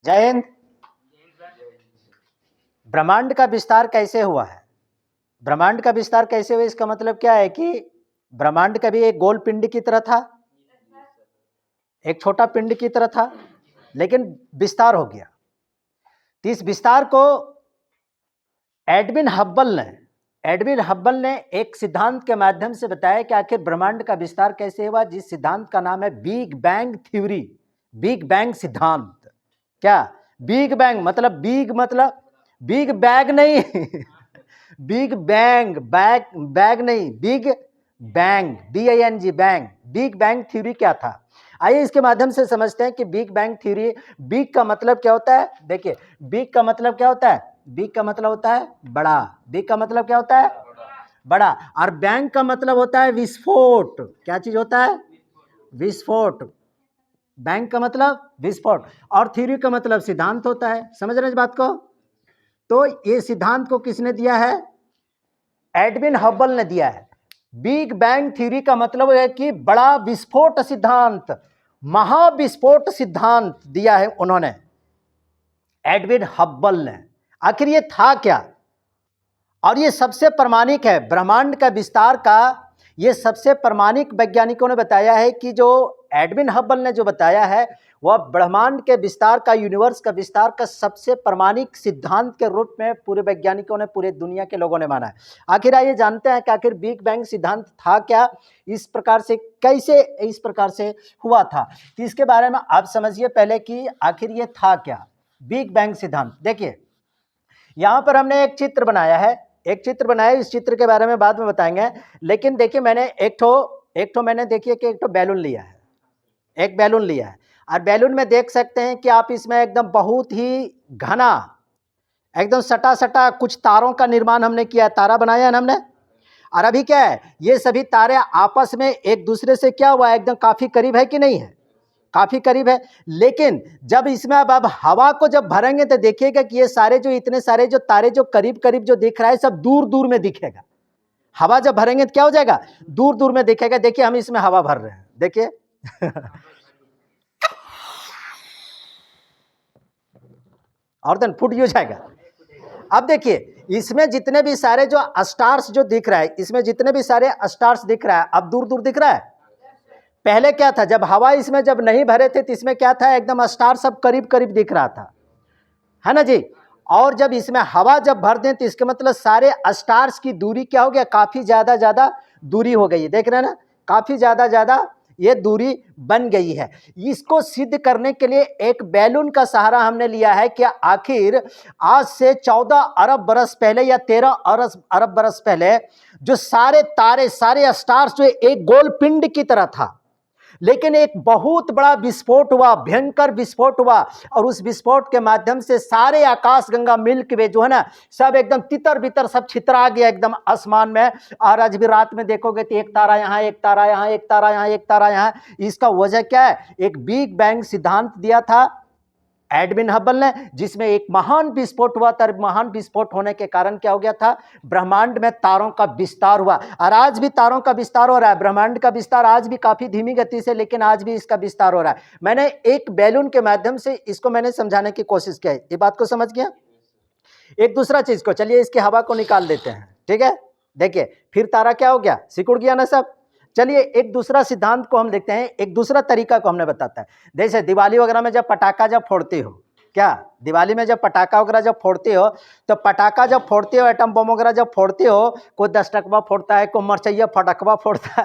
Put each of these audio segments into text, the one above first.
जय हिंद। ब्रह्मांड का विस्तार कैसे हुआ है? ब्रह्मांड का विस्तार कैसे हुआ, इसका मतलब क्या है कि ब्रह्मांड कभी एक गोल पिंड की तरह था, एक छोटा पिंड की तरह था, लेकिन विस्तार हो गया। तो इस विस्तार को एडविन हब्बल ने एक सिद्धांत के माध्यम से बताया कि आखिर ब्रह्मांड का विस्तार कैसे हुआ, जिस सिद्धांत का नाम है big bang theory, big bang सिद्धांत। क्या बिग बैंग मतलब बिग बैग नहीं बिग बैंग, बैग नहीं, big bang, BING bang. Big bang theory क्या था, आइए इसके माध्यम से समझते हैं कि बिग बैंग थ्योरी, बिग का मतलब क्या होता है। देखिए, बिग का मतलब क्या होता है? बिग का मतलब होता है बड़ा। बिग का मतलब क्या होता है? बड़ा। और बैंग का मतलब होता है विस्फोट। क्या चीज होता है? विस्फोट। बैंग का मतलब विस्फोट, और थ्योरी का मतलब सिद्धांत होता है। समझ रहे हैं इस बात को? तो ये सिद्धांत को किसने दिया है? एडविन हब्बल ने दिया है। बिग बैंग थ्योरी का मतलब है कि बड़ा विस्फोट सिद्धांत, महाविस्फोट सिद्धांत दिया है उन्होंने, एडविन हब्बल ने। आखिर ये था क्या? और ये सबसे प्रामाणिक है ब्रह्मांड का विस्तार का। ये सबसे प्रामाणिक वैज्ञानिकों ने बताया है कि जो एडविन हब्बल ने जो बताया है वह ब्रह्मांड के विस्तार का, यूनिवर्स का विस्तार का सबसे प्रामाणिक सिद्धांत के रूप में पूरे वैज्ञानिकों ने, पूरे दुनिया के लोगों ने माना है। आखिर आइए जानते हैं कि आखिर बिग बैंग सिद्धांत था क्या, इस प्रकार से कैसे इस प्रकार से हुआ था। तो इसके बारे में आप समझिए पहले कि आखिर ये था क्या बिग बैंग सिद्धांत। देखिए, यहां पर हमने एक चित्र बनाया है, इस चित्र के बारे में बाद में बताएंगे। लेकिन देखिए, मैंने एक ठो मैंने देखिए कि एक ठो बैलून लिया है, एक बैलून लिया है, और बैलून में देख सकते हैं कि आप इसमें एकदम बहुत ही घना, एकदम सटा सटा कुछ तारों का निर्माण हमने किया है, तारा बनाया है ना हमने। और अभी क्या है, ये सभी तारे आपस में एक दूसरे से क्या हुआ है, एकदम काफी करीब है कि नहीं है? काफी करीब है। लेकिन जब इसमें अब हवा को जब भरेंगे तो देखिएगा कि ये सारे जो इतने सारे जो तारे जो करीब करीब जो दिख रहा है, सब दूर दूर में दिखेगा। हवा जब भरेंगे तो क्या हो जाएगा? दूर दूर में दिखेगा। देखिए, हम इसमें हवा भर रहे हैं, देखिए और देन फुट हो जाएगा। अब देखिए, इसमें जितने भी सारे जो स्टार्स जो दिख रहा है, इसमें जितने भी सारे स्टार्स दिख रहा है, अब दूर दूर दिख रहा है। पहले क्या था, जब हवा इसमें जब नहीं भरे थे तो इसमें क्या था, एकदम स्टार सब करीब करीब दिख रहा था, है ना जी। और जब इसमें हवा जब भर दें तो इसके मतलब सारे स्टार्स की दूरी क्या हो गया, काफी ज्यादा दूरी हो गई है। देख रहे हैं ना, काफी ज्यादा ये दूरी बन गई है। इसको सिद्ध करने के लिए एक बैलून का सहारा हमने लिया है कि आखिर आज से 14 अरब बरस पहले या 13 अरब बरस पहले जो सारे तारे, सारे स्टार्स जो एक गोल पिंड की तरह था, लेकिन एक बहुत बड़ा विस्फोट हुआ, भयंकर विस्फोट हुआ, और उस विस्फोट के माध्यम से सारे आकाश गंगा मिल्क वे जो है ना, सब एकदम तितर बितर सब छितरा गया एकदम आसमान में। और आज भी रात में देखोगे तो एक तारा यहाँ, एक तारा यहाँ, एक तारा यहाँ, एक तारा यहाँ। इसका वजह क्या है? एक बिग बैंग सिद्धांत दिया था एडविन हब्बल ने, जिसमें एक महान विस्फोट हुआ था। महान विस्फोट होने के कारण क्या हो गया था, ब्रह्मांड में तारों का विस्तार हुआ। और आज भी तारों का विस्तार हो रहा है। ब्रह्मांड का विस्तार आज भी काफी धीमी गति से, लेकिन आज भी इसका विस्तार हो रहा है। मैंने एक बैलून के माध्यम से इसको मैंने समझाने की कोशिश की है। ये बात को समझ गया? एक दूसरा चीज को, चलिए इसकी हवा को निकाल देते हैं, ठीक है। देखिए, फिर तारा क्या हो गया, सिकुड़ गया ना सब। चलिए एक दूसरा सिद्धांत को हम देखते हैं, एक दूसरा तरीका को हमने बताता है। जैसे दिवाली वगैरह में जब पटाखा जब फोड़ते हो, क्या दिवाली में जब पटाखा वगैरह जब फोड़ते हो, तो पटाखा जब फोड़ते हो, एटम बम वगैरह जब फोड़ते हो, कोई 10 टकवा फोड़ता है, कोई मरचैया फटकवा फोड़ता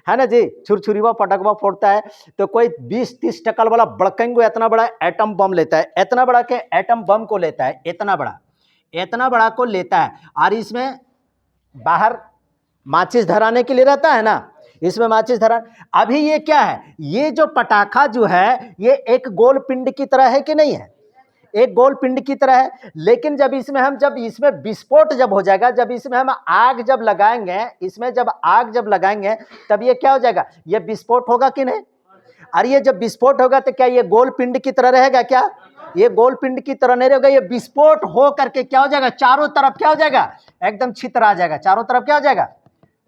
है ना जी, छुरछुरीवा फटकवा फोड़ता है, तो कोई 20-30 टकल वाला बड़केंगे इतना बड़ा एटम बम लेता है, इतना बड़ा के एटम बम को लेता है, इतना बड़ा को लेता है। और इसमें बाहर माचिस धराने के लिए रहता है ना, इसमें माचिस धरा। अभी ये क्या है, ये जो पटाखा जो है ये एक गोल पिंड की तरह है कि नहीं है? एक गोल पिंड की तरह है। लेकिन जब इसमें विस्फोट जब हो जाएगा, जब इसमें हम आग जब लगाएंगे, इसमें जब आग जब लगाएंगे, तब ये क्या हो जाएगा, ये विस्फोट होगा कि नहीं? और ये जब विस्फोट होगा तो क्या ये गोल पिंड की तरह रहेगा क्या? ये गोल पिंड की तरह नहीं रहेगा। ये विस्फोट हो करके क्या हो जाएगा, चारों तरफ क्या हो जाएगा, एकदम छितरा जाएगा, चारों तरफ क्या हो जाएगा,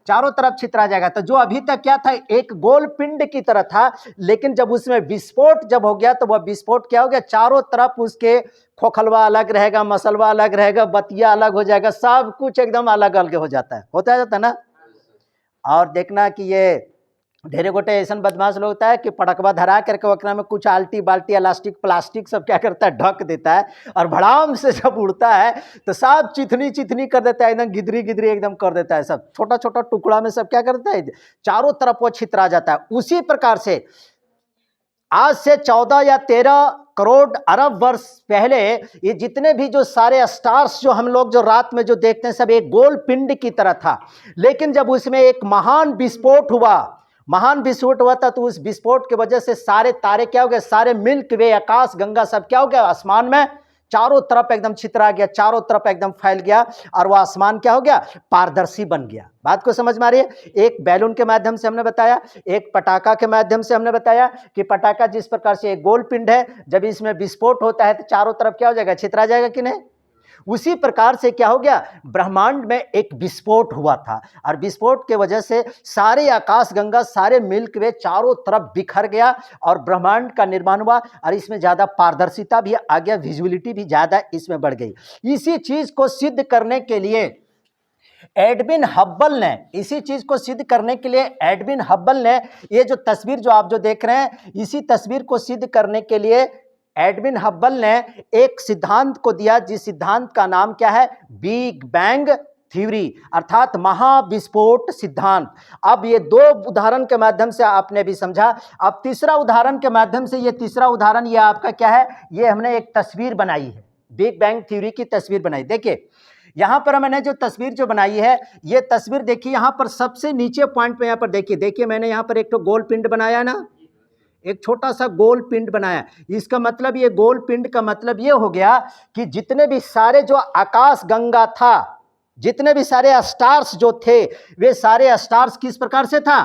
चारों तरफ छितरा जाएगा। तो जो अभी तक क्या था, एक गोल पिंड की तरह था, लेकिन जब उसमें विस्फोट जब हो गया तो वह विस्फोट क्या हो गया, चारों तरफ उसके खोखलवा अलग रहेगा, मसलवा अलग रहेगा, बतिया अलग हो जाएगा, सब कुछ एकदम अलग अलग हो जाता है, होता जाता है ना। और देखना कि ये ढेरे गोटे ऐसा बदमाश लोग होता है कि पटकवा धरा करके वकरा में कुछ आल्टी बाल्टी इलास्टिक प्लास्टिक सब क्या करता है, ढक देता है, और भड़ाम से जब उड़ता है तो सब चिथनी चिथनी कर देता है, एकदम गिदरी गिदरी एकदम कर देता है, सब छोटा छोटा टुकड़ा में सब क्या करता है, चारों तरफ वो छितरा जाता है। उसी प्रकार से आज से 14 या 13 करोड़ अरब वर्ष पहले ये जितने भी जो सारे स्टार्स जो हम लोग जो रात में जो देखते हैं सब एक गोल पिंड की तरह था, लेकिन जब उसमें एक महान विस्फोट हुआ था, तो उस विस्फोट की वजह से सारे तारे क्या हो गए, सारे मिल्क वे, आकाश गंगा सब क्या हो गया, आसमान में चारों तरफ एकदम छितरा गया, चारों तरफ एकदम फैल गया, और वह आसमान क्या हो गया, पारदर्शी बन गया। बात को समझ में आ रही है। एक बैलून के माध्यम से हमने बताया, एक पटाखा के माध्यम से हमने बताया कि पटाखा जिस प्रकार से एक गोल पिंड है, जब इसमें विस्फोट होता है तो चारों तरफ क्या हो जाएगा, छितरा जाएगा कि नहीं। उसी प्रकार से क्या हो गया, ब्रह्मांड में एक विस्फोट हुआ था, और विस्फोट के वजह से सारे आकाश गंगा, सारे मिल्क वे चारों तरफ बिखर गया, और ब्रह्मांड का निर्माण हुआ, और इसमें ज़्यादा पारदर्शिता भी आ गया, विजुअलिटी भी ज़्यादा इसमें बढ़ गई। इसी चीज़ को सिद्ध करने के लिए एडविन हब्बल ने, इसी चीज को सिद्ध करने के लिए एडविन हब्बल ने ये जो तस्वीर जो आप जो देख रहे हैं, इसी तस्वीर को सिद्ध करने के लिए एडविन हब्बल ने एक सिद्धांत को दिया, जिस सिद्धांत का नाम क्या है, बिग बैंग थ्योरी, अर्थात महाविस्फोट सिद्धांत। अब ये दो उदाहरण के माध्यम से आपने भी समझा। अब तीसरा उदाहरण के माध्यम से, ये तीसरा उदाहरण ये आपका क्या है, ये हमने एक तस्वीर बनाई है, बिग बैंग थ्योरी की तस्वीर बनाई। देखिए यहां पर मैंने जो तस्वीर जो बनाई है, ये तस्वीर देखिए, यहां पर सबसे नीचे पॉइंट पे, यहां पर देखिए मैंने यहां पर एक तो गोल पिंड बनाया ना, एक छोटा सा गोल पिंड बनाया। इसका मतलब ये गोल पिंड का मतलब ये हो गया कि जितने भी सारे जो आकाश गंगा था, जितने भी सारे स्टार्स जो थे, वे सारे स्टार्स किस प्रकार से था,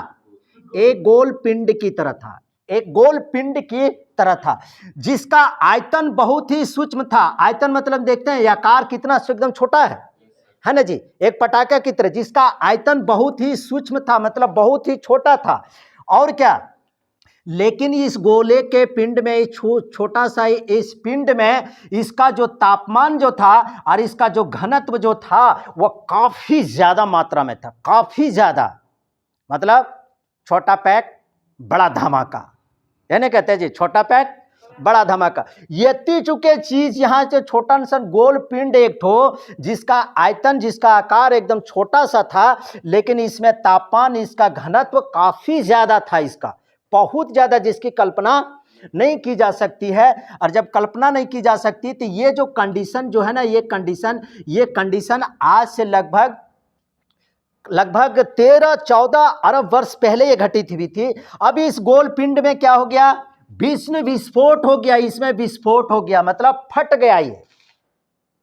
एक गोल पिंड की तरह था, एक गोल पिंड की तरह था, जिसका आयतन बहुत ही सूक्ष्म था। आयतन मतलब देखते हैं आकार कितना एकदम छोटा है ना जी, एक पटाखा की तरह, जिसका आयतन बहुत ही सूक्ष्म था, मतलब बहुत ही छोटा था। और क्या, लेकिन इस गोले के पिंड में, छोटा सा इस पिंड में, इसका जो तापमान जो था और इसका जो घनत्व जो था वह काफी ज्यादा मात्रा में था, काफी ज्यादा, मतलब छोटा पैक बड़ा धमाका, यानी कहते हैं जी छोटा पैक बड़ा धमाका। यति चुके चीज यहां से छोटा सा गोल पिंड एक ठो, जिसका आयतन, जिसका आकार एकदम छोटा सा था, लेकिन इसमें तापमान, इसका घनत्व काफी ज्यादा था, इसका बहुत ज्यादा, जिसकी कल्पना नहीं की जा सकती है। और जब कल्पना नहीं की जा सकती तो ये जो कंडीशन जो है ना, ये कंडीशन आज से लगभग 13-14 अरब वर्ष पहले ये घटित हुई थी। अब इस गोल पिंड में क्या हो गया, भीषण विस्फोट हो गया, इसमें विस्फोट हो गया, मतलब फट गया, ये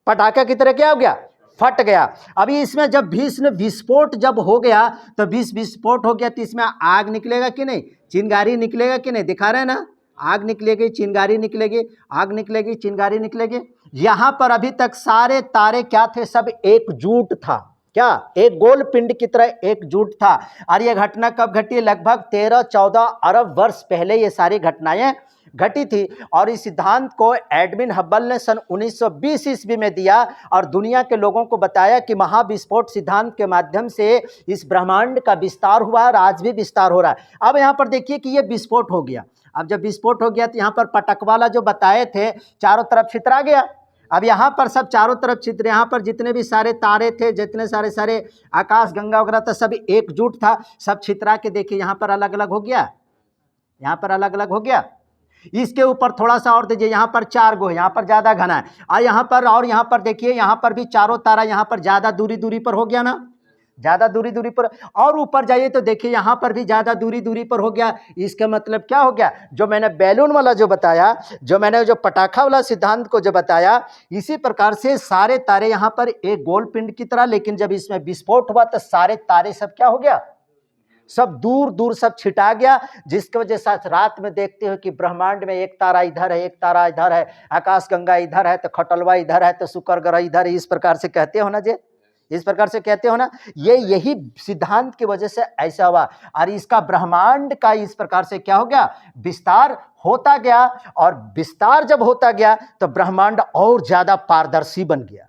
पटाखा की तरह क्या हो गया, फट गया। अभी इसमें जब भीषण विस्फोट जब हो गया, तो विस्फोट हो गया, तो इसमें आग निकलेगा कि नहीं, चिंगारी निकलेगा कि नहीं, दिखा रहे हैं ना, आग निकलेगी, चिंगारी निकलेगी, आग निकलेगी, चिंगारी निकलेगी। यहां पर अभी तक सारे तारे क्या थे, सब एकजुट था, क्या, एक गोल पिंड की तरह एकजुट था। और यह घटना कब घटी, लगभग 13-14 अरब वर्ष पहले ये सारी घटनाएं घटी थी। और इस सिद्धांत को एडविन हब्बल ने सन 1920 ईस्वी में दिया, और दुनिया के लोगों को बताया कि महाविस्फोट सिद्धांत के माध्यम से इस ब्रह्मांड का विस्तार हुआ, और आज भी विस्तार हो रहा है। अब यहाँ पर देखिए कि ये विस्फोट हो गया। अब जब विस्फोट हो गया तो यहाँ पर पटकवाला जो बताए थे, चारों तरफ छितरा गया। अब यहाँ पर सब चारों तरफ छितरे, यहाँ पर जितने भी सारे तारे थे, जितने सारे आकाश गंगा वगैरह था, सब एकजुट था, सब छितरा के देखिए यहाँ पर अलग अलग हो गया, यहाँ पर अलग अलग हो गया। इसके ऊपर थोड़ा सा और दीजिए, यहाँ पर 4 गो है, यहाँ पर ज़्यादा घना है, और यहाँ पर देखिए, यहाँ पर भी चारों तारा यहाँ पर ज़्यादा दूरी पर हो गया ना, ज़्यादा दूरी पर। और ऊपर जाइए तो देखिए यहाँ पर भी ज़्यादा दूरी पर हो गया। इसका मतलब क्या हो गया, जो मैंने बैलून वाला जो बताया, जो मैंने जो पटाखा वाला सिद्धांत को जो बताया, इसी प्रकार से सारे तारे यहाँ पर एक गोल पिंड की तरह, लेकिन जब इसमें विस्फोट हुआ तो सारे तारे सब क्या हो गया, सब दूर सब छिटा गया। जिसकी वजह से रात में देखते हो कि ब्रह्मांड में एक तारा इधर है, एक तारा इधर है, आकाश गंगा इधर है, तो खटलवा इधर है, तो शुक्र ग्रह इधर है, इस प्रकार से कहते हो ना जी, इस प्रकार से कहते हो ना, ये यही सिद्धांत की वजह से ऐसा हुआ। और इसका ब्रह्मांड का इस प्रकार से क्या हो गया, विस्तार होता गया। और विस्तार जब होता गया तो ब्रह्मांड और ज्यादा पारदर्शी बन गया।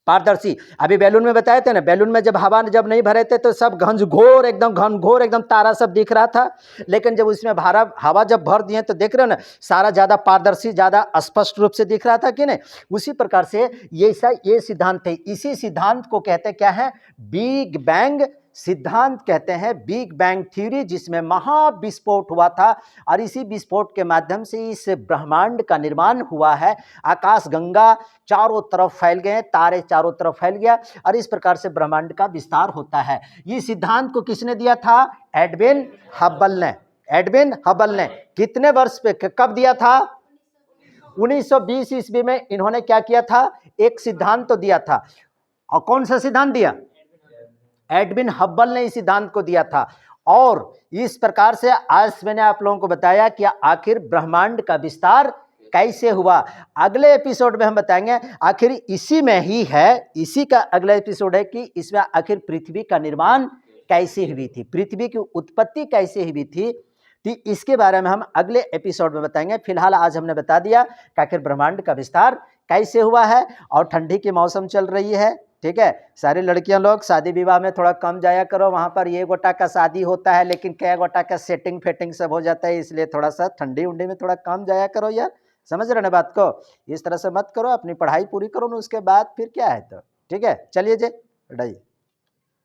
पारदर्शी, अभी बैलून में बताए थे ना, बैलून में जब हवा जब नहीं भरे थे तो सब घनघोर एकदम तारा सब दिख रहा था। लेकिन जब उसमें हवा जब भर दिए तो देख रहे हो ना, सारा ज्यादा पारदर्शी, ज्यादा स्पष्ट रूप से दिख रहा था कि नहीं। उसी प्रकार से ये सिद्धांत है। इसी सिद्धांत को कहते क्या है, बिग बैंग सिद्धांत कहते हैं, बिग बैंग थ्योरी, जिसमें महाविस्फोट हुआ था। और इसी विस्फोट के माध्यम से इस ब्रह्मांड का निर्माण हुआ है। आकाश गंगा चारों तरफ फैल गए, तारे चारों तरफ फैल गया, और इस प्रकार से ब्रह्मांड का विस्तार होता है। ये सिद्धांत को किसने दिया था, एडविन हबल ने। एडविन हबल ने कितने वर्ष पे, कब दिया था, 1920 ईस्वी में इन्होंने क्या किया था, एक सिद्धांत तो दिया था। और कौन सा सिद्धांत दिया, एडविन हबल ने इस सिद्धांत को दिया था। और इस प्रकार से आज मैंने आप लोगों को बताया कि आखिर ब्रह्मांड का विस्तार कैसे हुआ। अगले एपिसोड में हम बताएंगे आखिर इसी में ही है, इसी का अगला एपिसोड है कि इसमें आखिर पृथ्वी का निर्माण कैसे हुई थी, पृथ्वी की उत्पत्ति कैसे हुई थी। तो इसके बारे में हम अगले एपिसोड में बताएंगे। फिलहाल आज हमने बता दिया कि आखिर ब्रह्मांड का विस्तार कैसे हुआ है। और ठंडी की मौसम चल रही है, ठीक है। सारी लड़कियां लोग शादी विवाह में थोड़ा कम जाया करो, वहां पर ये गोटा का शादी होता है लेकिन कई गोटा का सेटिंग फेटिंग सब हो जाता है, इसलिए थोड़ा सा ठंडी उंडी में थोड़ा कम जाया करो यार, समझ रहे ना बात को। इस तरह से मत करो, अपनी पढ़ाई पूरी करो ना, उसके बाद फिर क्या है तो, ठीक है। चलिए जी, हटाइए।